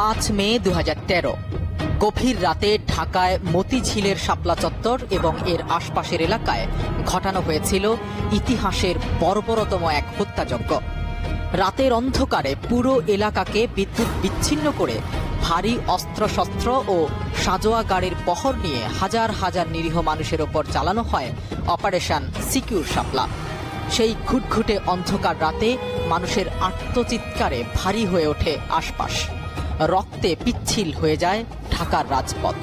5 মে 2013 গভীর রাতে ঢাকায় মতিঝিলের শাপলা চত্বর এবং এর আশপাশের এলাকায় ঘটানো হয়েছিল ইতিহাসের বর্বরতম এক হত্যাযজ্ঞ। রাতের অন্ধকারে পুরো এলাকাকে বিদ্যুৎ বিচ্ছিন্ন করে ভারী অস্ত্রশস্ত্র ও সাজোয়া গাড়ির পহর নিয়ে হাজার হাজার নিরীহ মানুষের ওপর চালানো হয় অপারেশন সিকিউর শাপলা। সেই ঘুটঘুটে অন্ধকার রাতে মানুষের আর্তচিৎকারে ভারী হয়ে ওঠে আশপাশ। রক্তে পিচ্ছিল হয়ে যায় ঢাকার রাজপথ।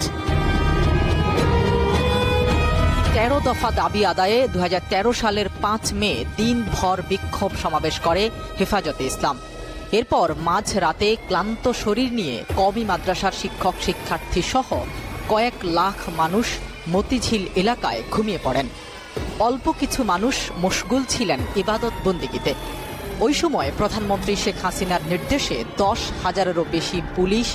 13 দফা দাবি আদায়ে 2013 সালের 5 মে দিনভর বিক্ষোভ সমাবেশ করে হেফাজতে ইসলাম। এরপর মাঝ রাতে ক্লান্ত শরীর নিয়ে কওমি মাদ্রাসার শিক্ষক শিক্ষার্থী সহ কয়েক লাখ মানুষ মতিঝিল এলাকায় ঘুমিয়ে পড়েন। অল্প কিছু মানুষ মশগুল ছিলেন ইবাদত বন্দেগীতে। ওই সময় প্রধানমন্ত্রী শেখ হাসিনার নির্দেশে 10,000-এরও বেশি পুলিশ,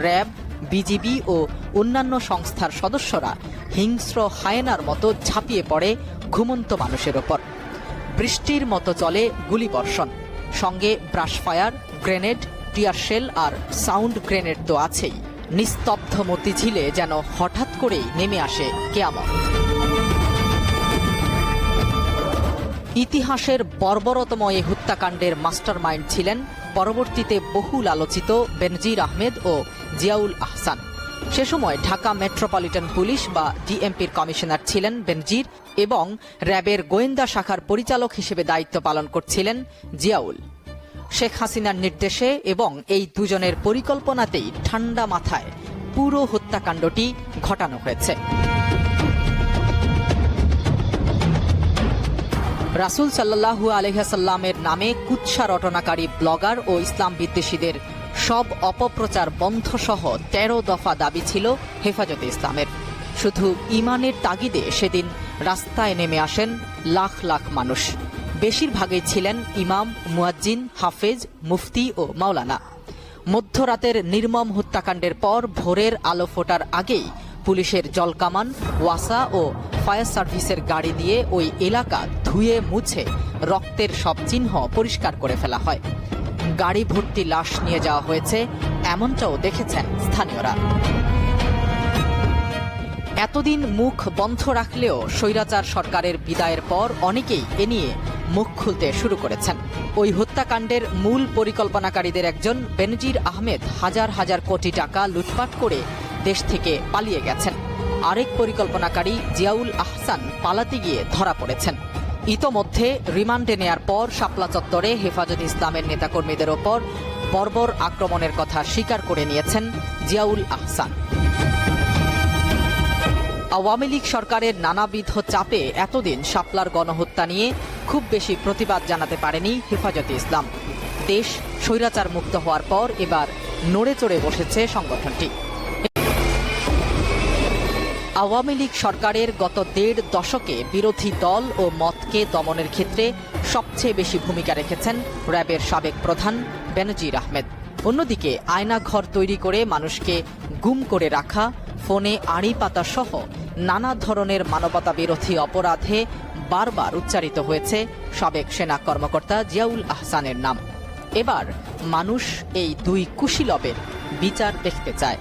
র্যাব, বিজিবি ও অন্যান্য সংস্থার সদস্যরা হিংস্র হায়েনার মতো ঝাঁপিয়ে পড়ে ঘুমন্ত মানুষের ওপর। বৃষ্টির মতো চলে গুলিবর্ষণ, সঙ্গে ব্রাশফায়ার, গ্রেনেড, টিয়ারশেল আর সাউন্ড গ্রেনেড তো আছেই। নিস্তব্ধ মতিঝিলে যেন হঠাৎ করেই নেমে আসে কেয়ামত। ইতিহাসের বর্বরতম এই হত্যাকাণ্ডের মাস্টারমাইন্ড ছিলেন পরবর্তীতে বহুল আলোচিত বেনজির আহমেদ ও জিয়াউল আহসান। সে সময় ঢাকা মেট্রোপলিটন পুলিশ বা ডিএমপির কমিশনার ছিলেন বেনজির এবং র্যাবের গোয়েন্দা শাখার পরিচালক হিসেবে দায়িত্ব পালন করছিলেন জিয়াউল। শেখ হাসিনার নির্দেশে এবং এই দুজনের পরিকল্পনাতেই ঠান্ডা মাথায় পুরো হত্যাকাণ্ডটি ঘটানো হয়েছে। রাসূল সাল্লাল্লাহু আলাইহি ওয়াসাল্লামের নামে কুৎসা রটনাকারী ব্লগার ও ইসলাম বিদ্বেষীদের সব অপপ্রচার বন্ধসহ 13 দফা দাবি ছিল হেফাজতে ইসলামের। শুধু ইমানের তাগিদে সেদিন রাস্তায় নেমে আসেন লাখ লাখ মানুষ। বেশিরভাগই ছিলেন ইমাম, মুয়াজ্জিন, হাফেজ, মুফতি ও মাওলানা। মধ্যরাতের নির্মম হত্যাকাণ্ডের পর ভোরের আলো ফোটার আগেই পুলিশের জলকামান, ওয়াসা ও ফায়ার সার্ভিসের গাড়ি দিয়ে ওই এলাকা ধুয়ে মুছে রক্তের সব চিহ্ন পরিষ্কার করে ফেলা হয়। গাড়ি ভর্তি লাশ নিয়ে যাওয়া হয়েছে, এমনটাও দেখেছেন স্থানীয়রা। এতদিন মুখ বন্ধ রাখলেও স্বৈরাচার সরকারের বিদায়ের পর অনেকেই এ নিয়ে মুখ খুলতে শুরু করেছেন। ওই হত্যাকাণ্ডের মূল পরিকল্পনাকারীদের একজন বেনজির আহমেদ হাজার হাজার কোটি টাকা লুটপাট করে দেশ থেকে পালিয়ে গেছেন। আরেক পরিকল্পনাকারী জিয়াউল আহসান পালাতে গিয়ে ধরা পড়েছেন। ইতোমধ্যে রিমান্ডে নেয়ার পর শাপলা চত্বরে হেফাজতে ইসলামের নেতাকর্মীদের ওপর বর্বর আক্রমণের কথা স্বীকার করে নিয়েছেন জিয়াউল আহসান। আওয়ামী লীগ সরকারের নানাবিধ চাপে এতদিন শাপলার গণহত্যা নিয়ে খুব বেশি প্রতিবাদ জানাতে পারেনি হেফাজতে ইসলাম। দেশ স্বৈরাচার মুক্ত হওয়ার পর এবার নড়ে চড়ে বসেছে সংগঠনটি। আওয়ামী লীগ সরকারের গত 1.5 দশকে বিরোধী দল ও মতকে দমনের ক্ষেত্রে সবচেয়ে বেশি ভূমিকা রেখেছেন র্যাবের সাবেক প্রধান বেনজির আহমেদ। অন্যদিকে আয়নাঘর তৈরি করে মানুষকে গুম করে রাখা, ফোনে আড়ি পাতা সহ নানা ধরনের মানবতা বিরোধী অপরাধে বারবার উচ্চারিত হয়েছে সাবেক সেনা কর্মকর্তা জিয়াউল আহসানের নাম। এবার মানুষ এই দুই কুশীলবের বিচার দেখতে চায়।